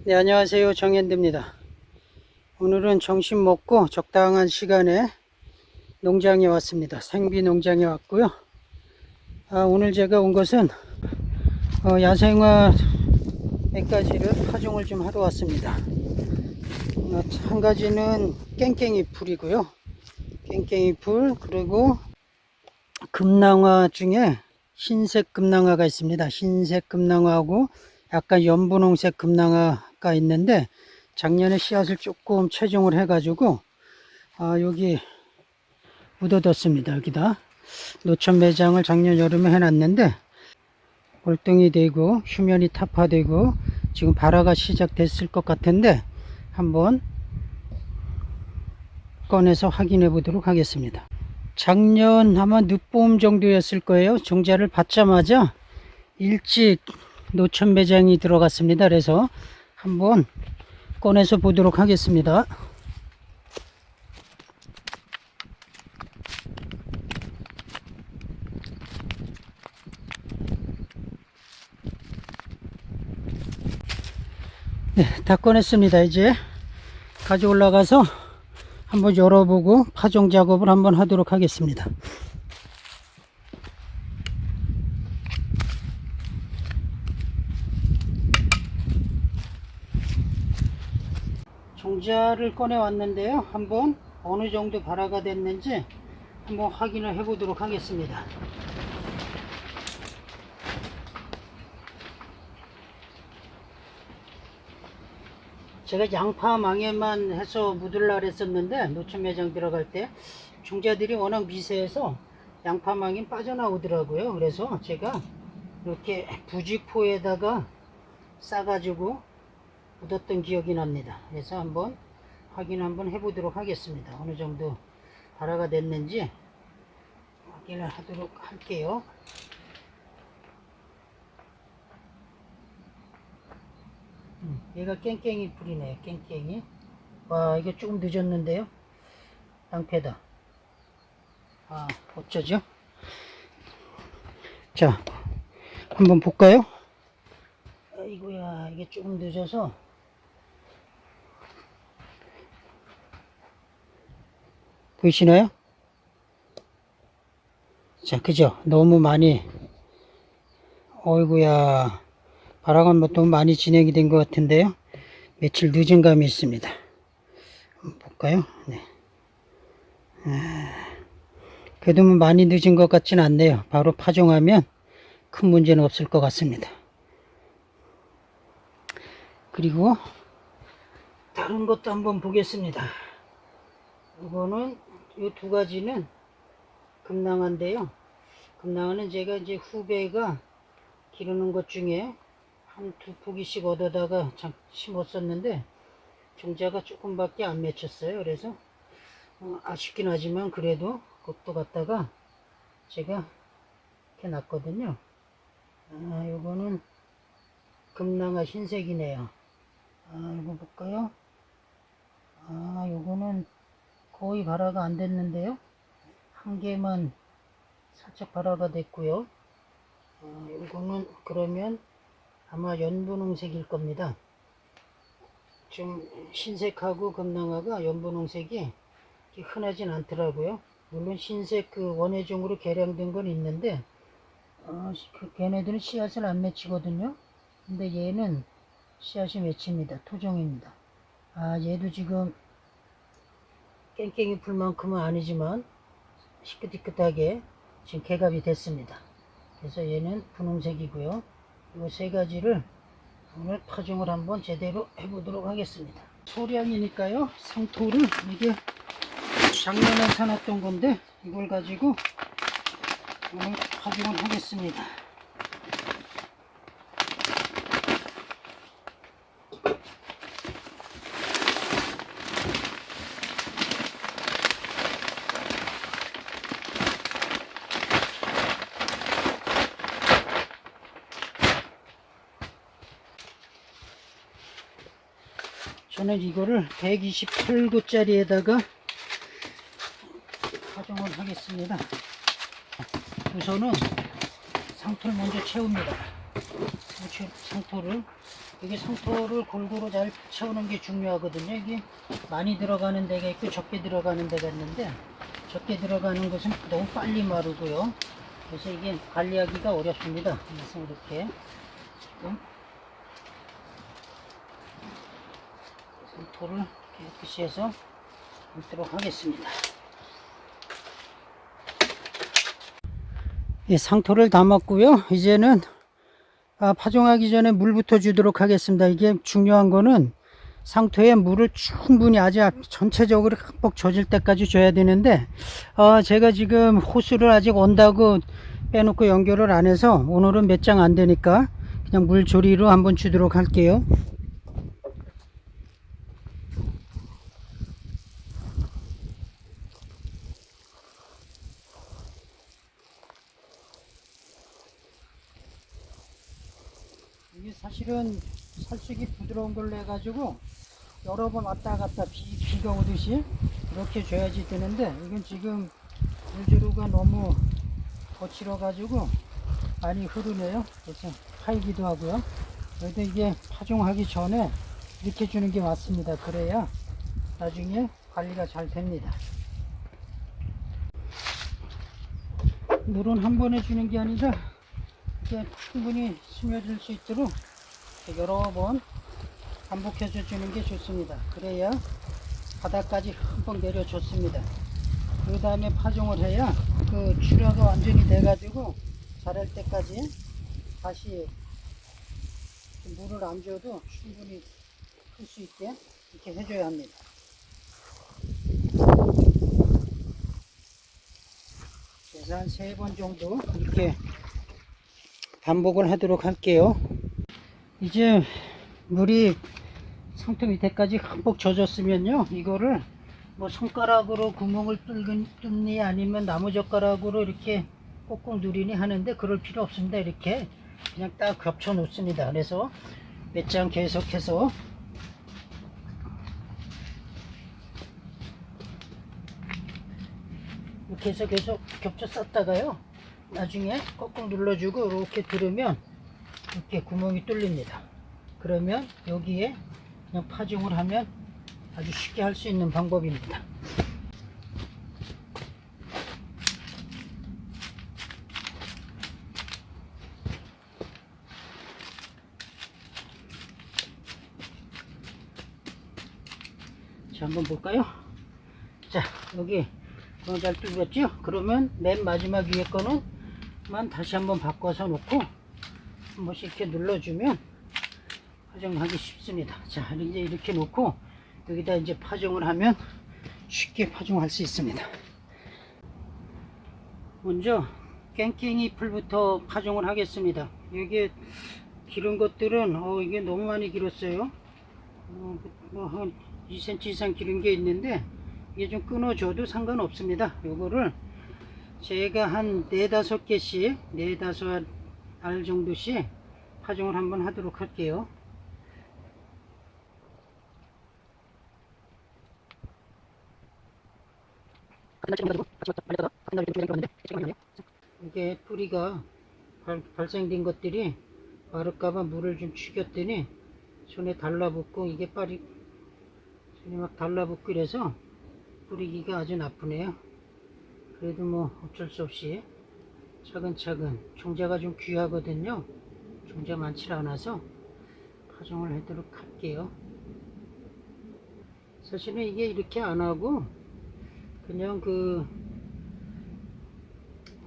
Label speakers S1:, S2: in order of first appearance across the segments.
S1: 네, 안녕하세요. 정현대입니다. 오늘은 점심 먹고 적당한 시간에 농장에 왔습니다. 생비 농장에 왔고요. 오늘 제가 온 것은 야생화 몇 가지를 파종을 좀 하러 왔습니다. 한 가지는 깽깽이 풀이고요. 깽깽이 풀, 그리고 금낭화 중에 흰색 금낭화가 있습니다. 흰색 금낭화하고 약간 연분홍색 금낭화가 있는데, 작년에 씨앗을 조금 채종을 해가지고 여기 묻어뒀습니다. 여기다 노천 매장을 작년 여름에 해놨는데 골등이 되고 휴면이 타파되고 지금 발화가 시작됐을 것 같은데, 한번 꺼내서 확인해 보도록 하겠습니다. 작년 아마 늦봄 정도였을 거예요. 종자를 받자마자 일찍 노천 매장이 들어갔습니다. 그래서 한번 꺼내서 보도록 하겠습니다. 네, 다 꺼냈습니다. 이제 가져 올라가서 한번 열어보고 파종 작업을 한번 하도록 하겠습니다. 종자를 꺼내 왔는데요. 한번 어느 정도 발화가 됐는지 한번 확인을 해 보도록 하겠습니다. 제가 양파망에만 해서 묻으려고 했었는데, 노천 매장 들어갈 때 종자들이 워낙 미세해서 양파망이 빠져나오더라고요. 그래서 제가 이렇게 부직포에다가 싸가지고 묻었던 기억이 납니다. 그래서 한번 확인 한번 해보도록 하겠습니다. 어느 정도 발화가 됐는지 확인을 하도록 할게요. 얘가 깽깽이 풀이네요. 깽깽이. 와, 이거 조금 늦었는데요. 낭패다. 어쩌죠? 자, 한번 볼까요? 아이고야, 이게 조금 늦어서. 보이시나요? 자, 그죠? 너무 많이, 어이구야, 발화가 너무 많이 진행이 된 것 같은데요. 며칠 늦은 감이 있습니다. 한번 볼까요? 네. 그래도 많이 늦은 것 같진 않네요. 바로 파종하면 큰 문제는 없을 것 같습니다. 그리고 다른 것도 한번 보겠습니다. 이거는 이 두 가지는 금낭화인데요. 금낭화는 제가 이제 후배가 기르는 것 중에 한 두 포기씩 얻어다가 심었었는데 종자가 조금밖에 안 맺혔어요. 그래서 아쉽긴 하지만 그래도 그것도 갖다가 제가 이렇게 놨거든요. 요거는 금낭화 흰색이네요. 이거 볼까요? 요거는 거의 발화가 안 됐는데요. 한 개만 살짝 발화가 됐고요. 요거는 그러면 아마 연분홍색일 겁니다. 좀 흰색하고 금낭화가 연분홍색이 흔하진 않더라고요. 물론 흰색 그 원예종으로 개량된 건 있는데 걔네들은 씨앗을 안 맺히거든요. 근데 얘는 씨앗이 맺힙니다. 토종입니다. 얘도 지금 깽깽이 풀만큼은 아니지만 시끗시끗하게 지금 개갑이 됐습니다. 그래서 얘는 분홍색이고요. 이 세 가지를 오늘 파종을 한번 제대로 해보도록 하겠습니다. 소량이니까요. 상토를 이게 작년에 사놨던 건데 이걸 가지고 오늘 파종을 하겠습니다. 저는 이거를 128구짜리에다가 파종을 하겠습니다. 우선은 상토를 먼저 채웁니다. 상토를 이게 상토를 골고루 잘 채우는 게 중요하거든요. 이게 많이 들어가는 데가 있고 적게 들어가는 데가 있는데, 적게 들어가는 것은 너무 빨리 마르고요. 그래서 이게 관리하기가 어렵습니다. 그래서 이렇게 조금 상토를 깨끗이 해서 넣도록 하겠습니다. 예, 상토를 담았고요. 이제는 파종하기 전에 물부터 주도록 하겠습니다. 이게 중요한 거는 상토에 물을 충분히 아주 전체적으로 흠뻑 젖을 때까지 줘야 되는데, 제가 지금 호수를 아직 온다고 빼놓고 연결을 안 해서 오늘은 몇 장 안 되니까 그냥 물조리로 한번 주도록 할게요. 이게 사실은 살색이 부드러운 걸로 해가지고 여러 번 왔다 갔다 비가 오듯이 이렇게 줘야지 되는데, 이건 지금 물주루가 너무 거칠어 가지고 많이 흐르네요. 그래서 파이기도 하고요. 그래도 이게 파종하기 전에 이렇게 주는 게 맞습니다. 그래야 나중에 관리가 잘 됩니다. 물은 한 번에 주는 게 아니라 이렇게 충분히 스며들 수 있도록 여러 번 반복해서 주는 게 좋습니다. 그래야 바닥까지 흠뻑 내려줬습니다. 그 다음에 파종을 해야 그 출하가 완전히 돼가지고 자랄 때까지 다시 물을 안 줘도 충분히 클 수 있게 이렇게 해줘야 합니다. 그래서 한 3번 정도 이렇게 반복을 하도록 할게요. 이제 물이 상토 밑에까지 흠뻑 젖었으면요, 이거를 뭐 손가락으로 구멍을 뚫니 아니면 나무젓가락으로 이렇게 꼭꼭 누리니 하는데, 그럴 필요 없습니다. 이렇게 그냥 딱 겹쳐 놓습니다. 그래서 몇 장 계속해서 이렇게 해서 계속 겹쳐 쌌다가요, 나중에 꼭꼭 눌러주고 이렇게 들으면 이렇게 구멍이 뚫립니다. 그러면 여기에 그냥 파종을 하면 아주 쉽게 할 수 있는 방법입니다. 자, 한번 볼까요? 자, 여기 잘 뚫렸죠? 그러면 맨 마지막 위에 거는 다시 한번 바꿔서 놓고 한 번씩 이렇게 눌러주면 파종하기 쉽습니다. 자, 이제 이렇게 놓고 여기다 이제 파종을 하면 쉽게 파종할 수 있습니다. 먼저 깽깽이 풀부터 파종을 하겠습니다. 이게 기른 것들은 이게 너무 많이 길었어요. 한 2cm 이상 기른 게 있는데 이게 좀 끊어줘도 상관없습니다. 요거를 제가 한 4-5개씩 4-5알 정도씩 파종을 한번 하도록 할게요. 이게 뿌리가 발생된 것들이 마를까봐 물을 좀 죽였더니 손에 달라붙고, 이게 빨리 손에 막 달라붙고 이래서 뿌리기가 아주 나쁘네요. 그래도 뭐 어쩔 수 없이 차근차근, 종자가 좀 귀하거든요. 종자 많지 않아서 파종을 하도록 할게요. 사실은 이게 이렇게 안 하고 그냥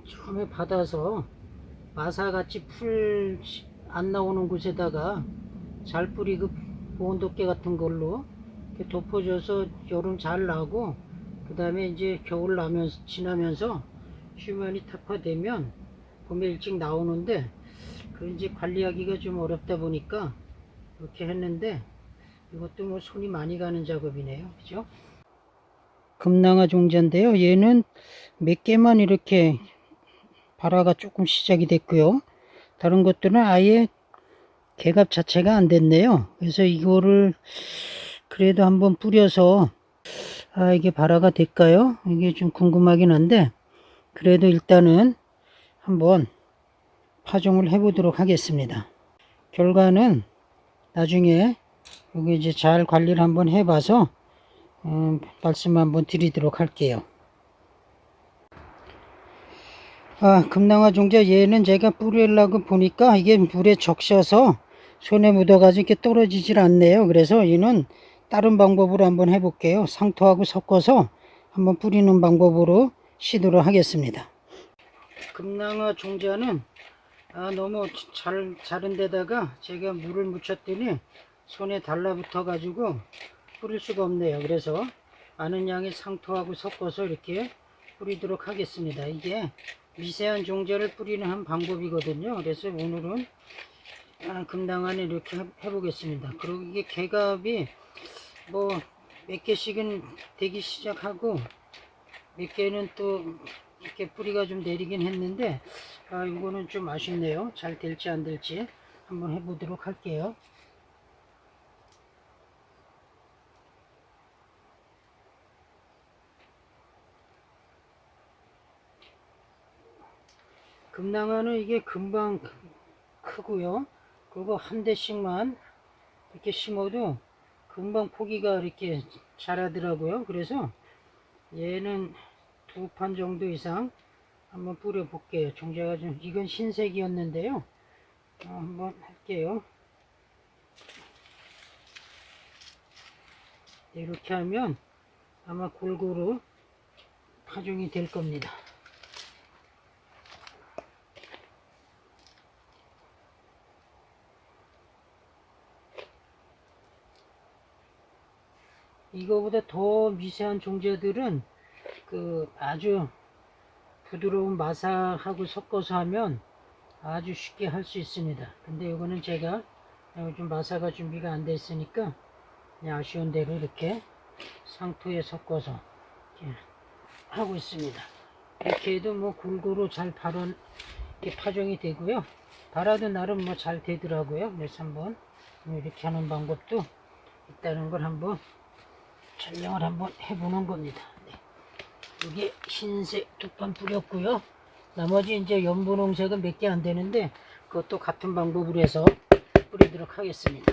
S1: 처음에 받아서 마사같이 풀 안 나오는 곳에다가 잘 뿌리고 보온덮개 같은 걸로 이렇게 덮어줘서 여름 잘 나고, 그 다음에 이제 겨울 지나면서 휴면이 타파되면 봄에 일찍 나오는데, 그 이제 관리하기가 좀 어렵다 보니까 이렇게 했는데, 이것도 뭐 손이 많이 가는 작업이네요. 그죠? 금낭아 종자인데요. 얘는 몇 개만 이렇게 발화가 조금 시작이 됐고요. 다른 것들은 아예 개갑 자체가 안 됐네요. 그래서 이거를 그래도 한번 뿌려서 이게 발화가 될까요? 이게 좀 궁금하긴 한데, 그래도 일단은 한번 파종을 해 보도록 하겠습니다. 결과는 나중에 여기 이제 잘 관리를 한번 해봐서 말씀 한번 드리도록 할게요. 금낭화 종자 얘는 제가 뿌리려고 보니까 이게 물에 적셔서 손에 묻어가지고 이렇게 떨어지질 않네요. 그래서 얘는 다른 방법으로 한번 해볼게요. 상토하고 섞어서 한번 뿌리는 방법으로 시도를 하겠습니다. 금낭화 종자는 너무 자른 데다가 제가 물을 묻혔더니 손에 달라붙어 가지고 뿌릴 수가 없네요. 그래서 많은 양의 상토하고 섞어서 이렇게 뿌리도록 하겠습니다. 이게 미세한 종자를 뿌리는 한 방법이거든요. 그래서 오늘은 금당안에 이렇게 해보겠습니다. 그리고 이게 개갑이 뭐 몇 개씩은 되기 시작하고 몇 개는 또 이렇게 뿌리가 좀 내리긴 했는데 이거는 좀 아쉽네요. 잘 될지 안 될지 한번 해보도록 할게요. 금낭화는 이게 금방 크고요. 그리고 한 대씩만 이렇게 심어도 금방 포기가 이렇게 자라더라고요. 그래서 얘는 2판 정도 이상 한번 뿌려 볼게요. 종자가 좀 이건 흰색이었는데요. 한번 할게요. 이렇게 하면 아마 골고루 파종이 될 겁니다. 이거보다 더 미세한 종자들은 아주 부드러운 마사하고 섞어서 하면 아주 쉽게 할 수 있습니다. 근데 이거는 제가 좀 마사가 준비가 안 돼 있으니까 그냥 아쉬운 대로 이렇게 상토에 섞어서 이렇게 하고 있습니다. 이렇게 해도 뭐 골고루 잘 이렇게 파종이 되고요. 발아도 나름 뭐 잘 되더라고요. 그래서 한번 이렇게 하는 방법도 있다는 걸 한번 촬영을 한번 해보는 겁니다. 네. 이게 흰색 2판 뿌렸고요. 나머지 이제 연분홍색은 몇 개 안 되는데 그것도 같은 방법으로 해서 뿌리도록 하겠습니다.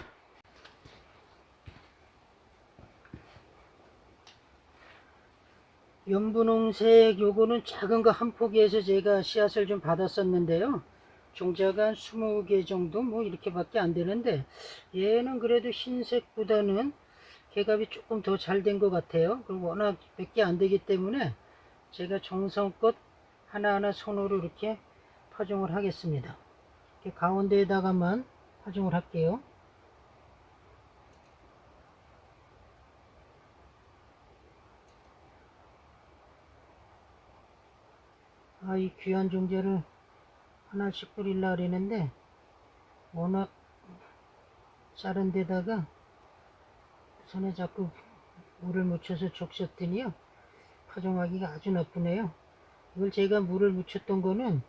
S1: 연분홍색 요거는 작은 거 한 포기에서 제가 씨앗을 좀 받았었는데요. 종자가 한 20개 정도 뭐 이렇게밖에 안 되는데 얘는 그래도 흰색보다는 개갑이 조금 더 잘 된 것 같아요. 그리고 워낙 몇 개 안 되기 때문에 제가 정성껏 하나하나 손으로 이렇게 파종을 하겠습니다. 이렇게 가운데에다가만 파종을 할게요. 이 귀한 종자를 하나씩 뿌리려고 그랬는데 워낙 자른 데다가 손에 자꾸 물을 묻혀서 적셨더니요 파종하기가 아주 나쁘네요. 이걸 제가 물을 묻혔던 거는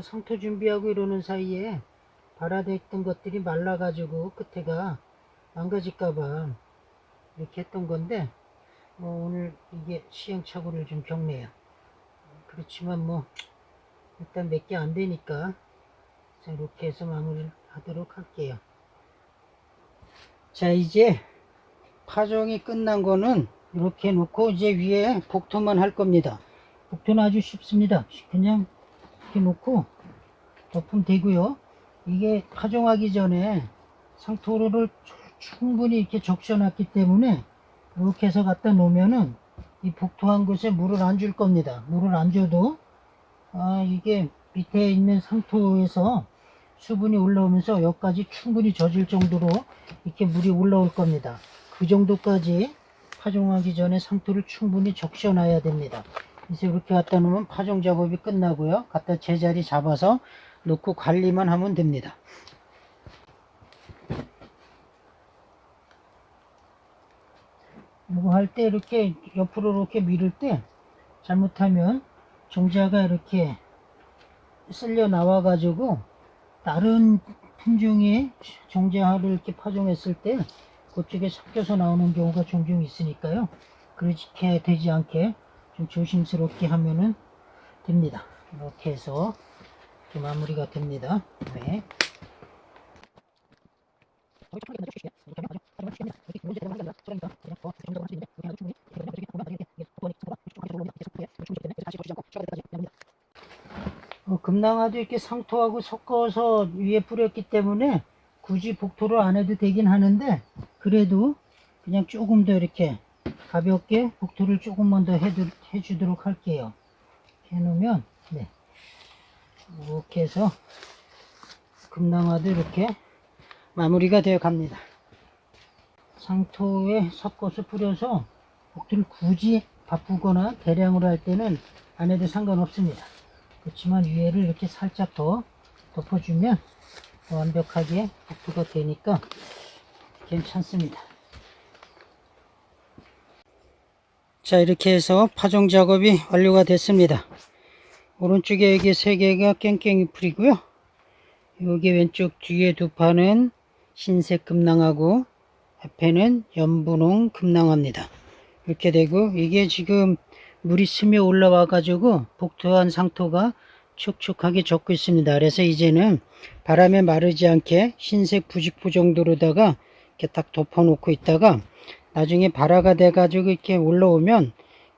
S1: 상토 준비하고 이러는 사이에 발아댔던 것들이 말라가지고 끝에가 망가질까봐 이렇게 했던 건데 오늘 이게 시행착오를 좀 겪네요. 그렇지만 뭐 일단 몇 개 안 되니까 이렇게 해서 마무리를 하도록 할게요. 자, 이제 파종이 끝난 거는 이렇게 놓고 이제 위에 복토만 할 겁니다. 복토는 아주 쉽습니다. 그냥 이렇게 놓고 덮으면 되고요. 이게 파종하기 전에 상토를 충분히 이렇게 적셔 놨기 때문에 이렇게 해서 갖다 놓으면은 이 복토한 곳에 물을 안 줄 겁니다. 물을 안 줘도 이게 밑에 있는 상토에서 수분이 올라오면서 여기까지 충분히 젖을 정도로 이렇게 물이 올라올 겁니다. 그 정도까지 파종하기 전에 상토를 충분히 적셔 놔야 됩니다. 그래서 이렇게 갖다 놓으면 파종 작업이 끝나고요. 갖다 제자리 잡아서 놓고 관리만 하면 됩니다. 이거 할 때 이렇게 옆으로 이렇게 밀을 때 잘못하면 종자가 이렇게 쓸려 나와 가지고 다른 품종의 종자를 이렇게 파종했을 때 그쪽에 섞여서 나오는 경우가 종종 있으니까요. 그렇게 되지 않게 좀 조심스럽게 하면은 됩니다. 이렇게 해서 마무리가 됩니다. 네. 금낭아도 이렇게 상토하고 섞어서 위에 뿌렸기 때문에 굳이 복토를 안 해도 되긴 하는데, 그래도 그냥 조금 더 이렇게 가볍게 복토를 조금만 더 해주도록 할게요. 이렇게 해놓으면, 네, 이렇게 해서 금낭아도 이렇게 마무리가 되어 갑니다. 상토에 섞어서 뿌려서 복토를 굳이 바꾸거나 대량으로 할 때는 안 해도 상관없습니다. 그렇지만 위에를 이렇게 살짝 더 덮어주면 완벽하게 복토가 되니까 괜찮습니다. 자, 이렇게 해서 파종 작업이 완료가 됐습니다. 오른쪽에 여기 3개가 깽깽이 풀이고요. 여기 왼쪽 뒤에 2판은 흰색 금낭하고 앞에는 연분홍 금낭합니다. 이렇게 되고, 이게 지금 물이 스며 올라와 가지고 복토한 상토가 촉촉하게 젖고 있습니다. 그래서 이제는 바람에 마르지 않게 흰색 부직포 정도로다가 이렇게 딱 덮어 놓고 있다가 나중에 발화가 돼 가지고 이렇게 올라오면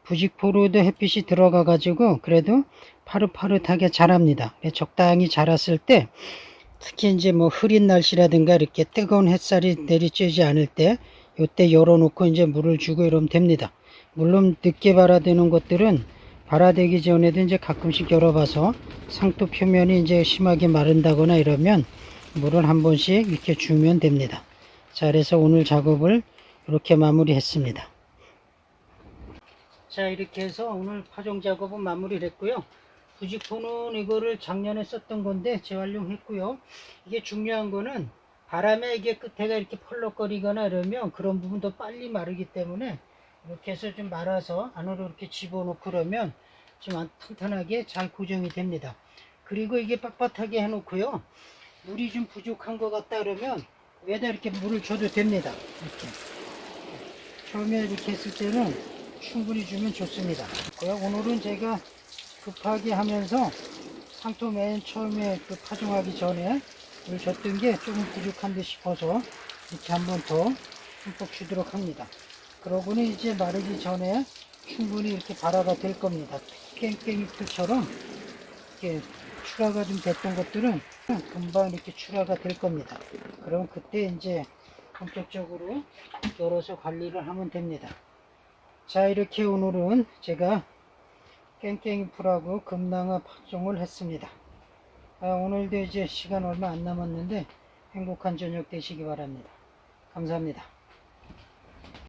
S1: 부직포로도 햇빛이 들어가 가지고 그래도 파릇파릇하게 자랍니다. 적당히 자랐을 때, 특히 이제 뭐 흐린 날씨라든가 이렇게 뜨거운 햇살이 내리쬐지 않을 때 요때 열어놓고 이제 물을 주고 이러면 됩니다. 물론 늦게 발화되는 것들은 발화되기 전에도 이제 가끔씩 열어봐서 상토 표면이 이제 심하게 마른다거나 이러면 물을 한 번씩 이렇게 주면 됩니다. 자, 그래서 오늘 작업을 이렇게 마무리했습니다. 자, 이렇게 해서 오늘 파종 작업은 마무리를 했고요. 부직포는 이거를 작년에 썼던 건데 재활용했고요. 이게 중요한 거는 바람에 이게 끝에가 이렇게 펄럭거리거나 이러면 그런 부분도 빨리 마르기 때문에 이렇게 해서 좀 말아서 안으로 이렇게 집어넣고 그러면 좀 튼튼하게 잘 고정이 됩니다. 그리고 이게 빳빳하게 해놓고요. 물이 좀 부족한 것 같다 그러면 위에다 이렇게 물을 줘도 됩니다. 이렇게. 처음에 이렇게 했을 때는 충분히 주면 좋습니다. 오늘은 제가 급하게 하면서 상토 맨 처음에 그 파종하기 전에 물 줬던 게 조금 부족한 듯 싶어서 이렇게 한 번 더 흠뻑 주도록 합니다. 그러고는 이제 마르기 전에 충분히 이렇게 발화가 될 겁니다. 깽깽이 풀처럼 이렇게 출하가 좀 됐던 것들은 금방 이렇게 출하가 될 겁니다. 그럼 그때 이제 본격적으로 열어서 관리를 하면 됩니다. 자, 이렇게 오늘은 제가 깽깽이 풀하고 금낭아 파종을 했습니다. 오늘도 이제 시간 얼마 안 남았는데 행복한 저녁 되시기 바랍니다. 감사합니다.